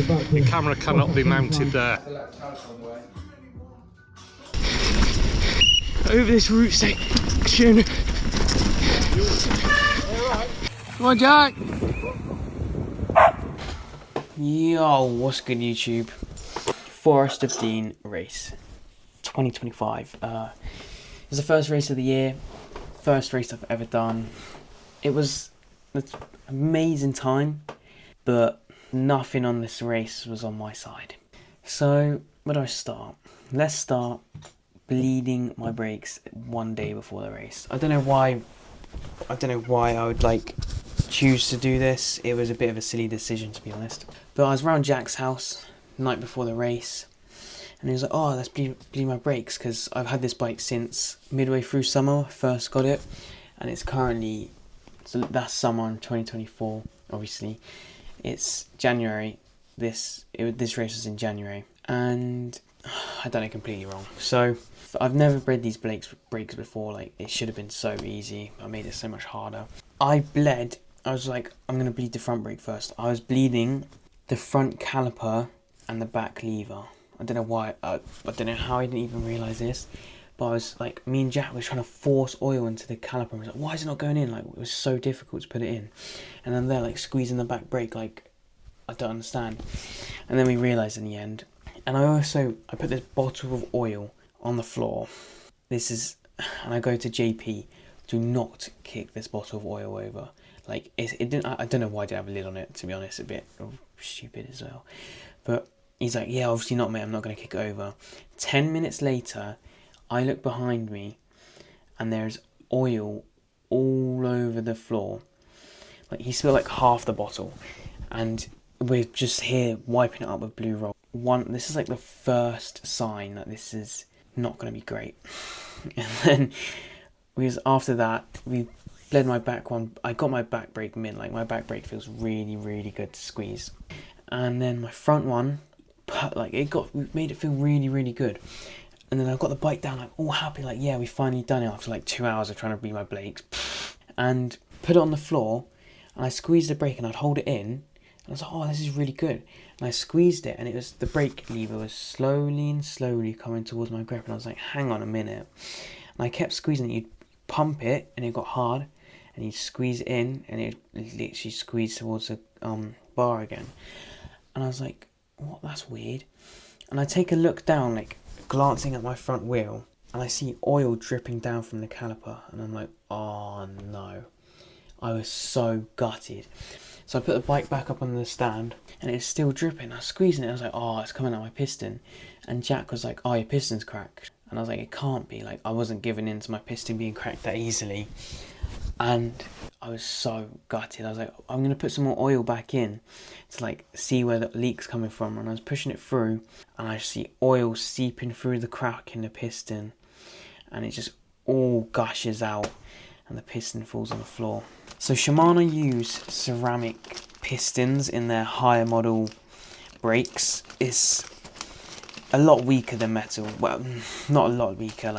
The camera cannot be mounted there. Over this route section. Come on, Jack. Yo, what's good, YouTube? Forest of Dean race 2025. It's the first race of the year, first race I've ever done. It was an amazing time, but nothing on this race was on my side. So where do I start? Let's start bleeding my brakes one day before the race. I don't know why I would choose to do this. It was a bit of a silly decision, to be honest. But I was around Jack's house the night before the race, and he was like, oh, let's bleed my brakes, because I've had this bike since midway through summer. I first got it, and it's currently, so that's summer in 2024, obviously. It's January. This race was in January, and I done it completely wrong. So I've never bred these brakes before. It should have been so easy. I made it so much harder. I bled. I was like, I'm gonna bleed the front brake first. I was bleeding the front caliper and the back lever. I don't know why. I don't know how I didn't even realise this. But I was like, me and Jack was trying to force oil into the caliper. I was like, why is it not going in? It was so difficult to put it in. And then they're squeezing the back brake. I don't understand. And then we realised in the end. And I put this bottle of oil on the floor. And I go to JP, do not kick this bottle of oil over. It didn't. I don't know why I didn't have a lid on it, to be honest. A bit stupid as well. But he's like, yeah, obviously not, mate. I'm not going to kick it over. 10 minutes later, I look behind me, and there's oil all over the floor. He spilled half the bottle, and we're just here wiping it up with blue roll. This is the first sign that this is not going to be great. And then after that, we bled my back one. I got my back brake mint. My back brake feels really, really good to squeeze. And then my front one, made it feel really, really good. And then I got the bike down, all happy, yeah, we finally done it after 2 hours of trying to bleed my brakes. And put it on the floor, and I squeezed the brake, and I'd hold it in, and I was like, oh, this is really good. And I squeezed it, and the brake lever was slowly coming towards my grip, and I was like, hang on a minute. And I kept squeezing it. You'd pump it, and it got hard, and you'd squeeze it in, and it literally squeezed towards the bar again. And I was like, what, that's weird. And I take a look down, glancing at my front wheel, and I see oil dripping down from the caliper, and I'm like, oh no. I was so gutted. So I put the bike back up on the stand, and it's still dripping. I was squeezing it, I was like, oh, it's coming out my piston. And Jack was like, oh, your piston's cracked. And I was like, it can't be. I wasn't giving in to my piston being cracked that easily. And I was so gutted. I was like, I'm going to put some more oil back in to see where the leak's coming from. And I was pushing it through, and I see oil seeping through the crack in the piston, and it just all gushes out, and the piston falls on the floor. So Shimano use ceramic pistons in their higher model brakes. It's a lot weaker than metal. Well, not a lot weaker,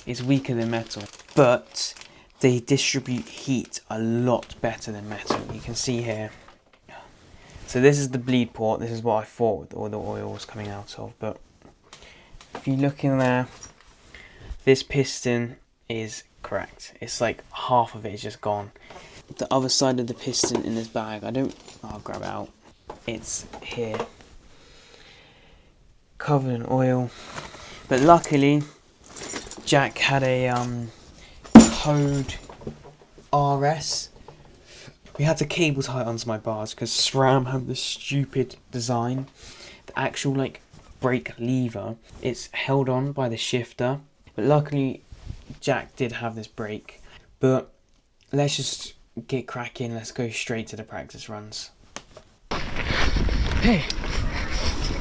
it's weaker than metal, but they distribute heat a lot better than metal. You can see here. So this is the bleed port. This is what I thought all the oil was coming out of. But if you look in there, this piston is correct. It's half of it is just gone. The other side of the piston in this bag, I'll grab it out. It's here, covered in oil. But luckily, Jack had a code RS. We had to cable tie it onto my bars because SRAM had this stupid design. The actual brake lever, it's held on by the shifter. But luckily, Jack did have this brake. But let's just get cracking. Let's go straight to the practice runs. Hey,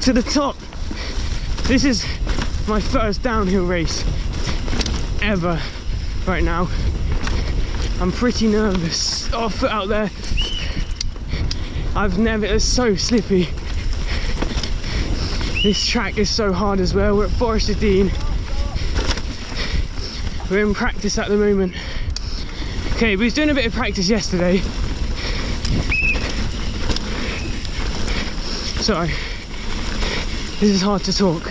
to the top. This is my first downhill race ever right now. I'm pretty nervous. Oh, foot out there. It's so slippy. This track is so hard as well. We're at Forest of Dean. We're in practice at the moment. Okay, we was doing a bit of practice yesterday. Sorry. This is hard to talk.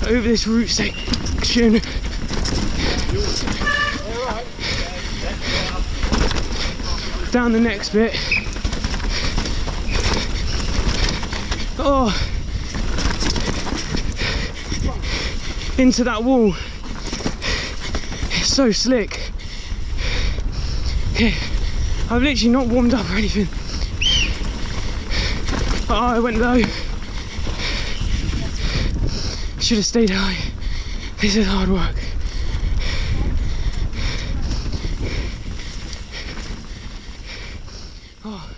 Over this route section. Down the next bit. Oh, into that wall. It's so slick. Okay, I've literally not warmed up or anything. Oh, I went low. Should have stayed high. This is hard work. Oh,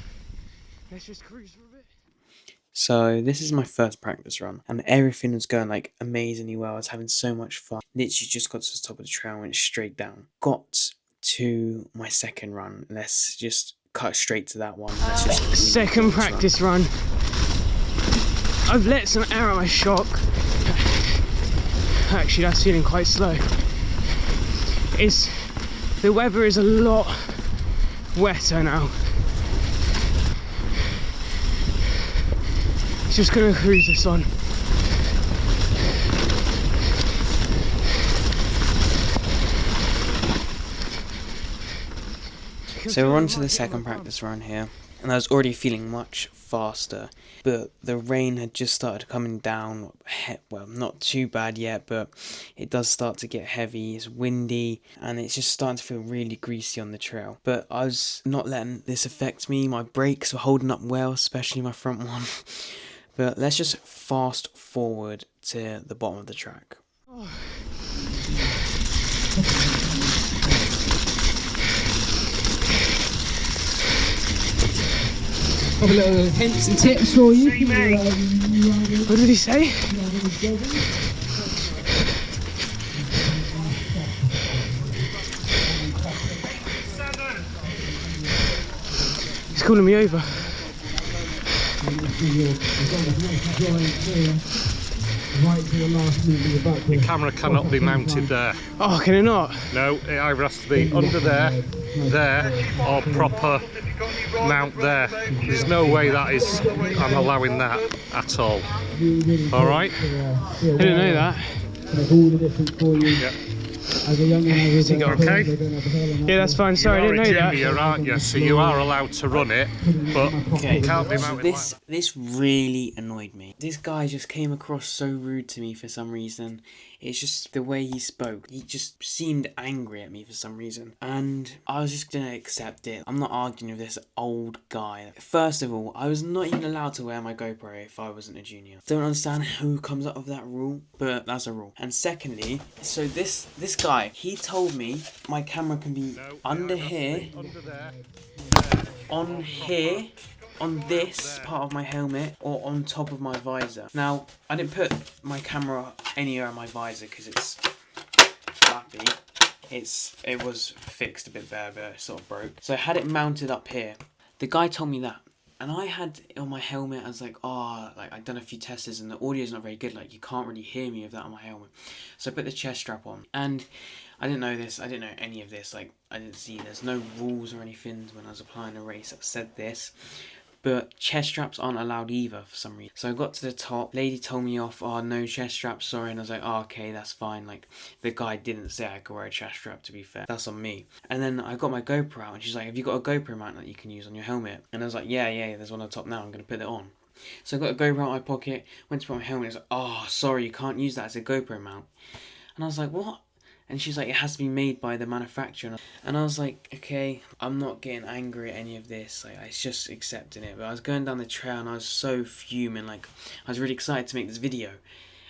let's just cruise for a bit. So this is my first practice run, and everything was going like amazingly well. I was having so much fun. Literally just got to the top of the trail and went straight down. Got to my second run. Let's just cut straight to that one. Let's just second practice run. I've let some air out my shock. Actually, that's feeling quite slow. The weather is a lot wetter now. Just gonna cruise this on. So we're on to the second practice run here, and I was already feeling much faster, but the rain had just started coming down. Well, not too bad yet, but it does start to get heavy. It's windy, and it's just starting to feel really greasy on the trail. But I was not letting this affect me. My brakes were holding up well, especially my front one. But let's just fast forward to the bottom of the track. Oh. A little hints and tips for you. What did he say? He's calling me over. The camera cannot be mounted there. Oh, can it not? No, it either has to be under there, or proper mount there. There's no way I'm allowing that at all. Alright? I didn't know that. Yeah. Okay? Yeah, that's fine. Sorry, I didn't know that. You're a junior, aren't you? So you are allowed to run it, but okay. You can't be mounted This really annoyed me. This guy just came across so rude to me for some reason. It's just the way he spoke. He just seemed angry at me for some reason. And I was just gonna accept it. I'm not arguing with this old guy. First of all, I was not even allowed to wear my GoPro if I wasn't a junior. Don't understand who comes up with that rule, but that's a rule. And secondly, so this guy, he told me my camera can be under here, on here, on this part of my helmet, or on top of my visor. Now, I didn't put my camera anywhere on my visor because it's flappy. It was fixed a bit there, but it sort of broke. So I had it mounted up here. The guy told me that. And I had it on my helmet. I was like, I'd done a few tests and the audio's not very good. Like, you can't really hear me with that on my helmet. So I put the chest strap on. And I didn't know this. I didn't know any of this. Like, I didn't see, there's no rules or anything when I was applying a race that said this. But chest straps aren't allowed either for some reason. So I got to the top, lady told me off, oh, no chest straps, sorry. And I was like, oh, okay, that's fine. Like, the guy didn't say I could wear a chest strap, to be fair. That's on me. And then I got my GoPro out and she's like, have you got a GoPro mount that you can use on your helmet? And I was like, yeah, there's one on the top now, I'm going to put it on. So I got a GoPro out of my pocket, went to put my helmet, and I was like, oh, sorry, you can't use that as a GoPro mount. And I was like, what? And she's like, it has to be made by the manufacturer. And I was like, okay, I'm not getting angry at any of this. Like, I was just accepting it. But I was going down the trail and I was so fuming. Like, I was really excited to make this video.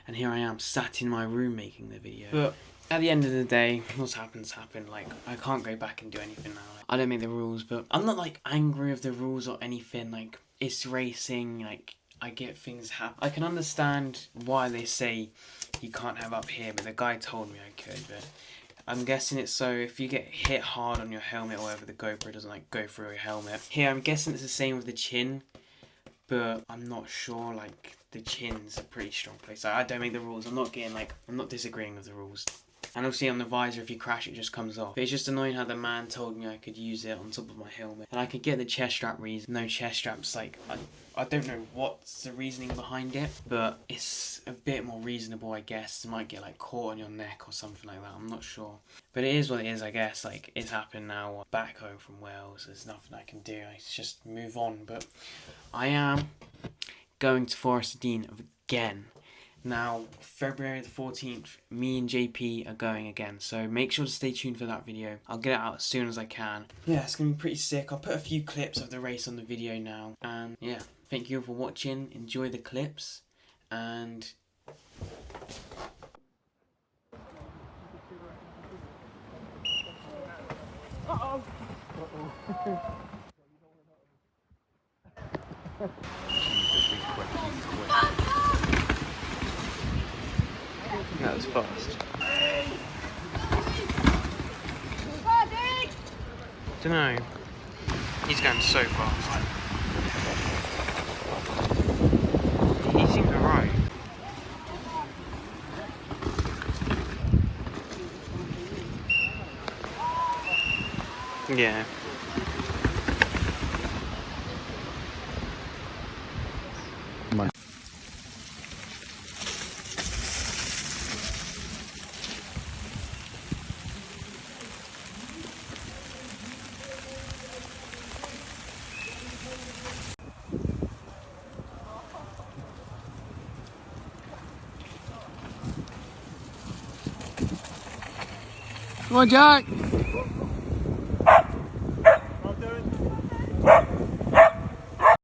And here I am, sat in my room making the video. But at the end of the day, what's happened's happened. Like, I can't go back and do anything now. Like, I don't make the rules, but I'm not, like, angry with the rules or anything. Like, it's racing. Like, I get things happen. I can understand why they say you can't have up here, but the guy told me I could. But I'm guessing it's so if you get hit hard on your helmet or whatever, the GoPro doesn't like go through your helmet. Here, I'm guessing it's the same with the chin, but I'm not sure. Like, the chin's a pretty strong place. I don't make the rules. I'm not disagreeing with the rules. And obviously on the visor, if you crash, it just comes off. But it's just annoying how the man told me I could use it on top of my helmet. And I could get the chest strap reason. No chest straps, like, I don't know what's the reasoning behind it, but it's a bit more reasonable, I guess. It might get like caught on your neck or something like that, I'm not sure. But it is what it is, I guess. Like, it's happened now. Back home from Wales, there's nothing I can do. I just move on. But I am going to Forest of Dean again. Now, February the 14th, me and JP are going again, so make sure to stay tuned for that video. I'll get it out as soon as I can. Yeah, it's going to be pretty sick. I'll put a few clips of the race on the video now. And yeah, thank you all for watching. Enjoy the clips, and... Uh-oh! That was fast. Dunno. He's going so fast. He seems alright. Yeah. Come on, Jack!